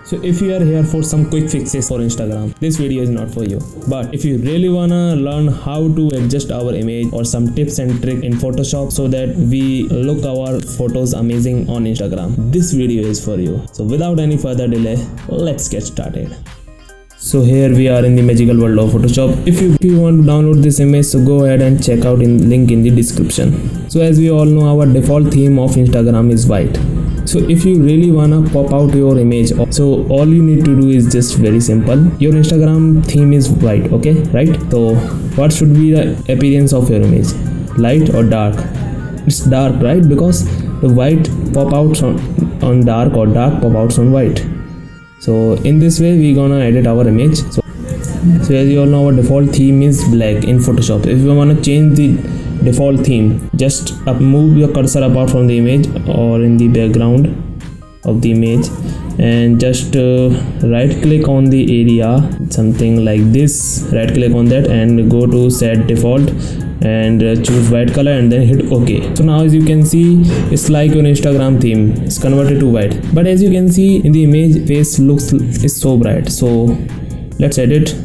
So if you are here for some quick fixes for Instagram, this video is not for you. But if you really wanna learn how to adjust our image or some tips and trick in Photoshop so that we look our photos amazing on Instagram, this video is for you. So without any further delay, let's get started. So here we are in the magical world of Photoshop. If you want to download this image, so go ahead and check out in link in the description. So as we all know, our default theme of Instagram is white. So if you really wanna pop out your image, so all you need to do is just very simple. Your Instagram theme is white, okay, right? So what should be the appearance of your image? Light or dark? It's dark, right? Because the white pop out on dark or dark pop out on white. So in this way we gonna edit our image. So as you all know, our default theme is black in Photoshop. If you wanna change the default theme, just move your cursor apart from the image or in the background of the image and just right click on the area, something like this. Right click on that and go to set default and choose white color and then hit OK. So now as you can see, it's like your Instagram theme is converted to white, but as you can see in the image, face looks is so bright. So let's edit.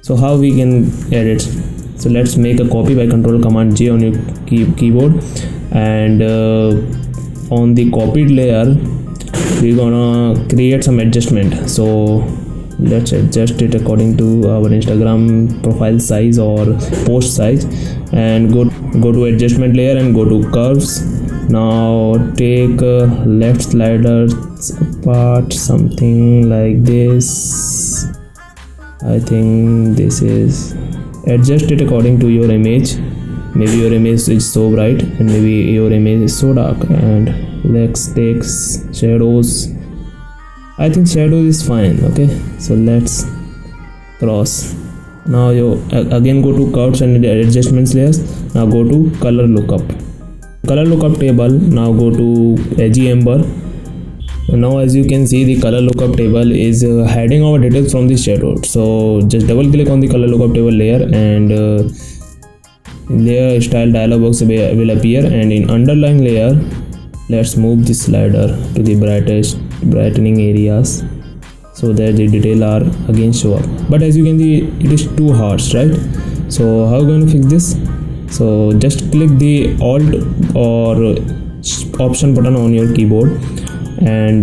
So how we can edit? So let's make a copy by Control Command J on your keyboard, and on the copied layer we're gonna create some adjustment. So let's adjust it according to our Instagram profile size or post size, and go to adjustment layer and go to curves. Now take left slider apart, something like this. I think this is, adjust it according to your image. Maybe your image is so bright and maybe your image is so dark. And let's take shadows. I think shadows is fine. Okay, so let's cross. Now you again go to curves and adjustments layers. Now go to color lookup table. Now go to edgy amber. Now as you can see, the color lookup table is hiding our details from the shadow. So just double click on the color lookup table layer and layer style dialog box will appear, and in underlying layer let's move the slider to the brightening areas so that the detail are again show up. But as you can see, it is too harsh, right? So how are we going to fix this? So just click the Alt or Option button on your keyboard and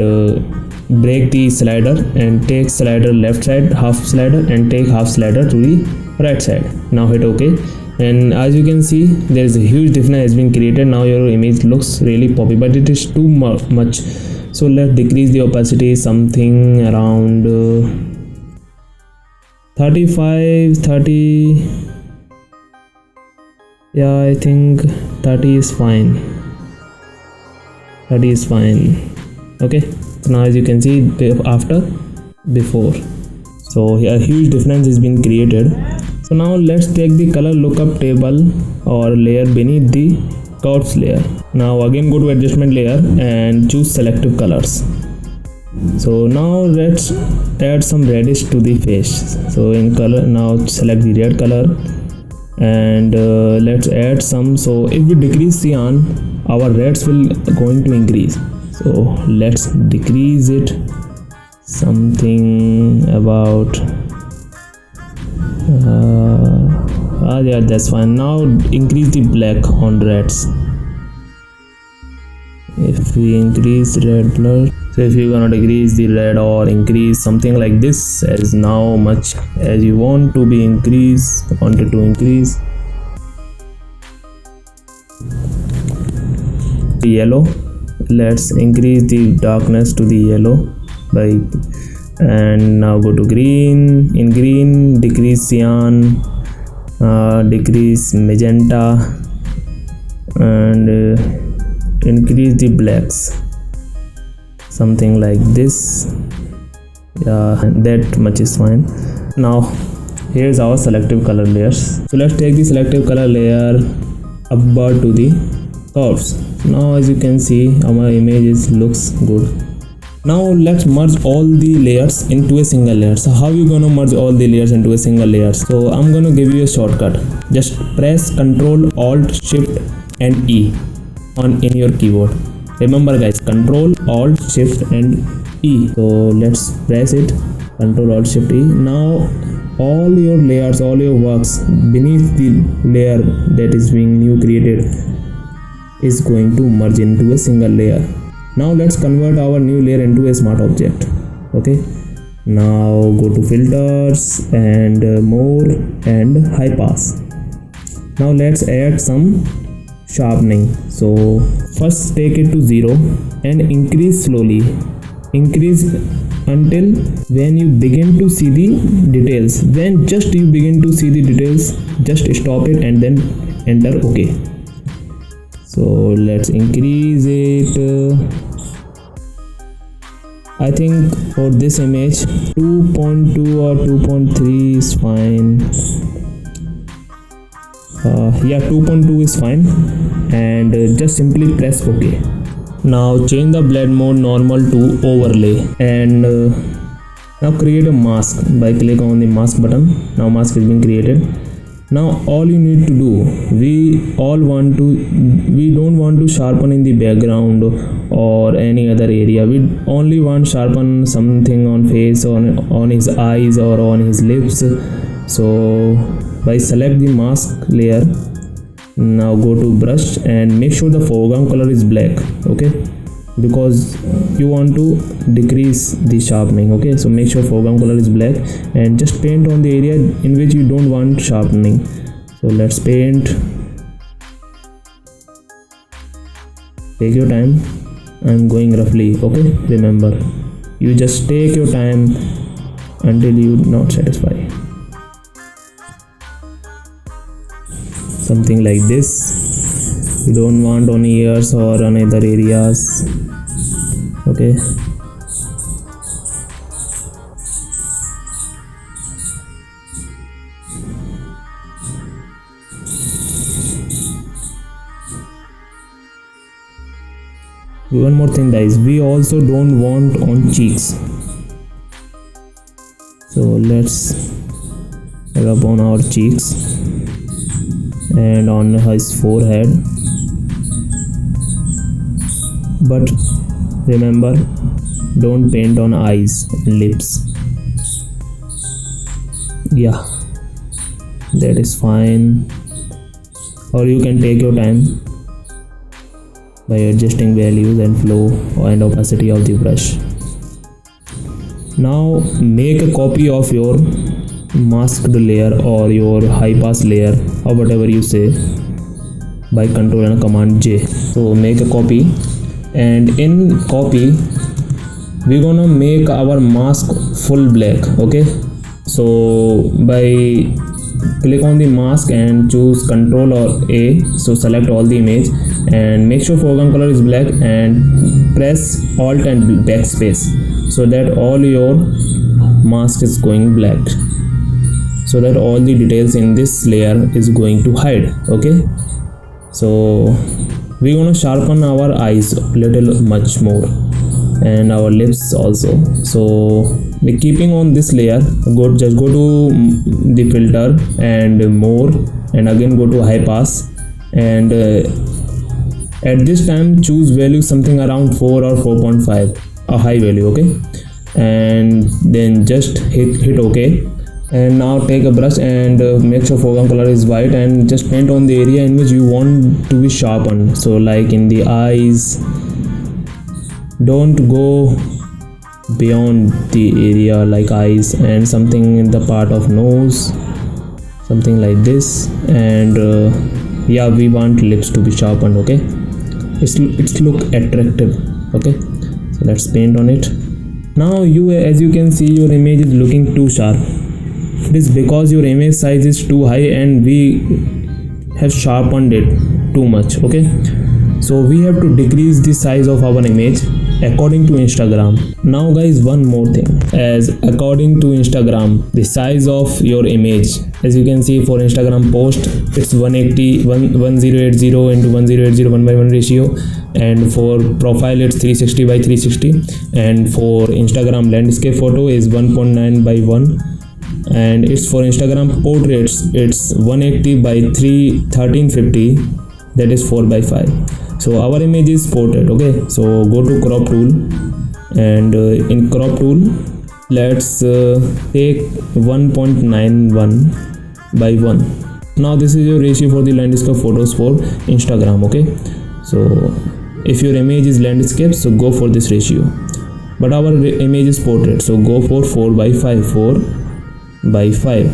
break the slider and take slider left side, half slider, and take half slider to the right side. Now hit OK, and as you can see, there is a huge difference has been created. Now your image looks really poppy, but it is too much. So let's decrease the opacity, something around 30. Yeah, I think 30 is fine. 30 is fine. Okay, so now as you can see, after, before, so a huge difference has been created. So now let's take the color lookup table or layer beneath the curves layer. Now again go to adjustment layer and choose selective colors. So now let's add some reddish to the face. So in color, now select the red color and let's add some. So if we decrease cyan, our reds will going to increase. So let's decrease it, something about yeah, that's fine. Now increase the black on reds. If we increase red blur, so if you're gonna decrease the red or increase something like this, as now much as you want to be wanted to increase. The yellow, let's increase the darkness to the yellow by, and now go to green. In green, decrease cyan, decrease magenta, and increase the blacks, something like this. Yeah, that much is fine. Now here's our selective color layers. So let's take the selective color layer upward to the curves. Now as you can see, our image looks good. Now let's merge all the layers into a single layer. So how you gonna merge all the layers into a single layer? So I'm gonna give you a shortcut. Just press Ctrl Alt Shift and E in your keyboard. Remember guys, Ctrl Alt Shift and E. So let's press it, Control Alt Shift E. Now all your layers, all your works beneath the layer that is being new created is going to merge into a single layer. Now let's convert our new layer into a smart object. Okay, now go to filters and more and high pass. Now let's add some sharpening. So first take it to 0 and increase slowly, increase until when you begin to see the details. When just you begin to see the details, just stop it and then enter OK. So let's increase it. I think for this image 2.2 or 2.3 is fine. Yeah, 2.2 is fine, and just simply press OK. Now change the blend mode normal to overlay, and now create a mask by click on the mask button. Now mask is being created. Now all you need to do, we don't want to sharpen in the background or any other area. We only want sharpen something on face, on his eyes or on his lips. So by select the mask layer, now go to brush and make sure the foreground color is black. Okay, because you want to decrease the sharpening. Okay, so make sure foreground color is black and just paint on the area in which you don't want sharpening. So let's paint. Take your time. I'm going roughly. Okay, remember, you just take your time until you not satisfied. Something like this. You don't want on ears or on other areas. Okay, one more thing guys, we also don't want on cheeks. So let's rub on our cheeks and on his forehead, but remember, don't paint on eyes and lips. Yeah, that is fine, or you can take your time by adjusting values and flow and opacity of the brush. Now make a copy of your masked layer or your high pass layer or whatever you say by Control and Command J. So make a copy, and in copy we're gonna make our mask full black. Okay, so by click on the mask and choose Control or A. So select all the image and make sure foreground color is black and press Alt and backspace so that all your mask is going black, so that all the details in this layer is going to hide. Okay, so we're gonna sharpen our eyes little much more and our lips also. So by keeping on this layer, just go to the filter and more, and again go to high pass, and at this time choose value something around 4 or 4.5, a high value. Okay, and then just hit OK. And now take a brush and make sure foreground color is white and just paint on the area in which you want to be sharpened. So like in the eyes, don't go beyond the area like eyes, and something in the part of nose, something like this. And yeah, we want lips to be sharpened. Okay, it's look attractive. Okay, so let's paint on it. Now as you can see, your image is looking too sharp. It is because your image size is too high and we have sharpened it too much. Okay, so we have to decrease the size of our image according to Instagram. Now guys, one more thing, as according to Instagram, the size of your image, as you can see for Instagram post, it's 1080 into 1080 1:1 ratio, and for profile it's 360 by 360, and for Instagram landscape photo is 1.9 by 1, and it's for Instagram portraits it's 180 by 1350, that is 4 by 5. So our image is portrait. Okay, so go to crop tool and in crop tool let's take 1.91 by 1. Now this is your ratio for the landscape photos for Instagram. Okay, so if your image is landscape, so go for this ratio, but our image is portrait, so go for 4 by 5. 4 by 5.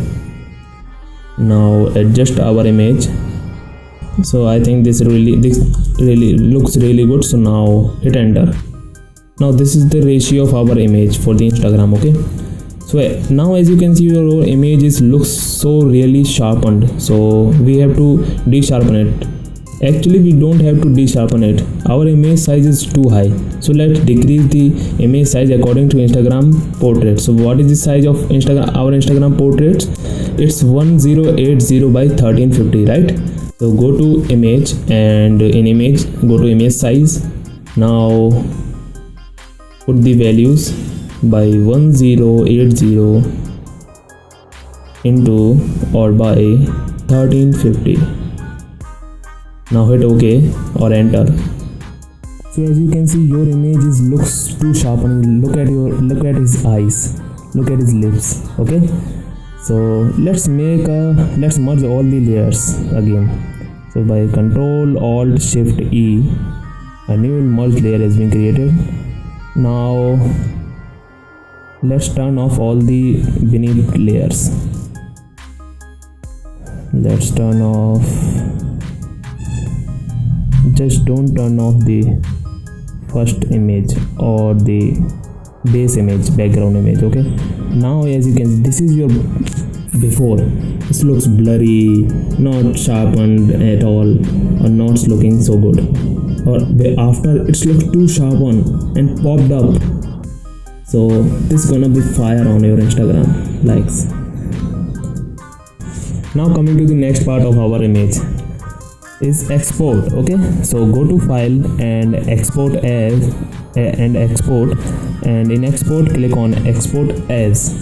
Now adjust our image. So I think this really looks really good, so now hit enter. Now this is the ratio of our image for the Instagram. Okay, so now as you can see your image looks so really sharpened, so we have to de-sharpen it. Actually we don't have to de-sharpen it, our image size is too high, so let's decrease the image size according to Instagram portrait. So what is the size of our Instagram portraits? It's 1080 by 1350, right? So go to image, and in image go to image size. Now put the values by 1080 into or by 1350. Now hit OK or enter. So as you can see your image looks too sharp, and look at his eyes, look at his lips. Okay, so let's merge all the layers again. So by Control Alt Shift E, a new merge layer has been created. Now let's turn off all the beneath layers. Let's turn off, just don't turn off the first image or the base image, background image. Okay, now as you can see this is your before. This looks blurry, not sharpened at all, or not looking so good, or after it looks too sharpened and popped up. So this is gonna be fire on your Instagram likes. Now coming to the next part of our image is export. Okay, so go to file and export as, and in export click on export as.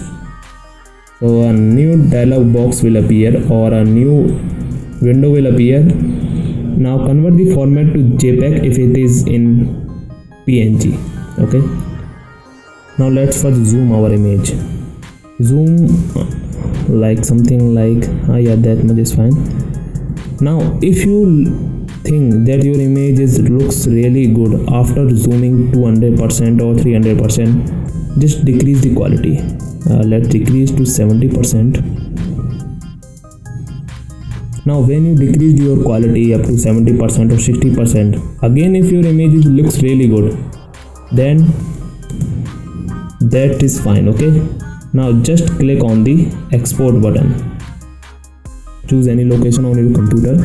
So a new dialog box will appear, or a new window will appear. Now convert the format to JPEG if it is in PNG. Okay, now let's first zoom our image. Zoom like something like yeah, that much is fine. Now if you think that your image looks really good after zooming 200% or 300%, just decrease the quality. Let's decrease to 70%. Now when you decrease your quality up to 70% or 60%, again if your image looks really good, then that is fine. Okay, now just click on the export button, choose any location on your computer,